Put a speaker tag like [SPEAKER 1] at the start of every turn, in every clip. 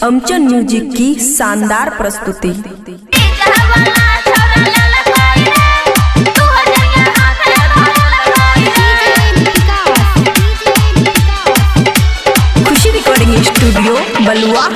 [SPEAKER 1] अमचन music की शानदार प्रस्तुति। खुशी रिकॉर्डिंग स्टूडियो बलुआ।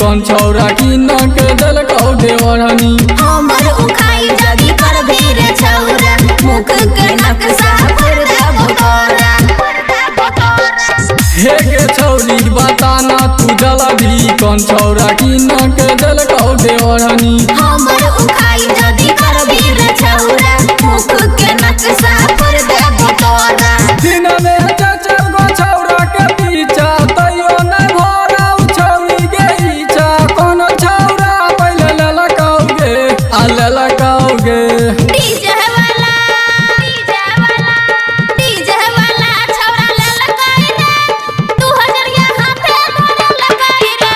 [SPEAKER 2] कौन छौरा की न के दल कौ देवरनी
[SPEAKER 3] हमर उखाई जगी पर भीर छौरा मुख के नक्शा पर देबो तोरा
[SPEAKER 2] हे के छौरी बताना तू जल्दी कौन छौरा की न के दल कौ देवरनी
[SPEAKER 3] हमर उखाई जगी पर भीर छौरा मुख के नक्शा पर देबो तोरा
[SPEAKER 2] दिन में चाचा गो छौरा के पीछा तइयो न भराउ छौरी के इच्छा कौन छौरा पहिले ललकाओगे आ ललकाओगे
[SPEAKER 3] डीजे वाला छौरा ललकाई रे 2000 यहाँ पे ललकाई रे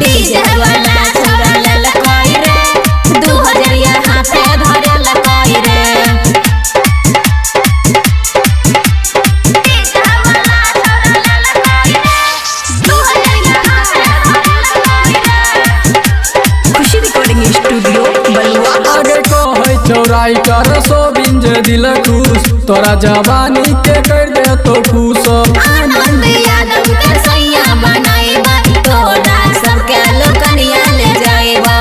[SPEAKER 3] डीजे वाला छौरा ललकाई रे 2000 यहाँ पे धरे ललकाई रे
[SPEAKER 1] खुशी रिकॉर्डिंग स्टूडियो बलुआ।
[SPEAKER 2] आगे कहे चौराई कर सो बिंज दिल खुश तोरा जवानी के कर दे तो खुश
[SPEAKER 3] आनंद यादव के सैया बनाइबा तोरा सबके लोकनिया ले जाइबा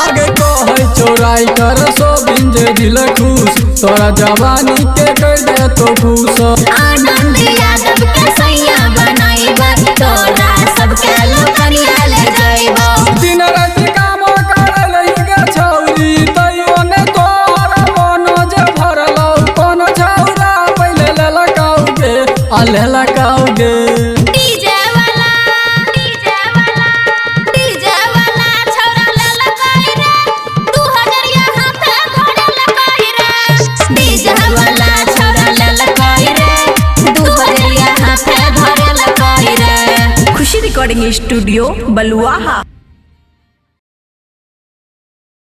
[SPEAKER 2] आगे कहे चौराई कर सो बिंज दिल खुश तोरा जवानी के कर दे तो खुश
[SPEAKER 3] आनंद यादव के सैया बनाइबा तोरा सबके लोकनिया ले जाइबा
[SPEAKER 2] दिन रात काम कर लइगे छौरी तइयो ने तोरा मनो जे भरलौ कोन छौरा पहिले ललकाओगे आ ललकाओगे
[SPEAKER 3] डीजे वाला छौरा ललकाई रे 2000 यहाँ पे धरे ललकाई रे डीजे वाला छौरा ललकाई रे 2000 यहाँ पे धरे ललकाई रे
[SPEAKER 1] खुशी रिकॉर्डिंग स्टूडियो बलुआ।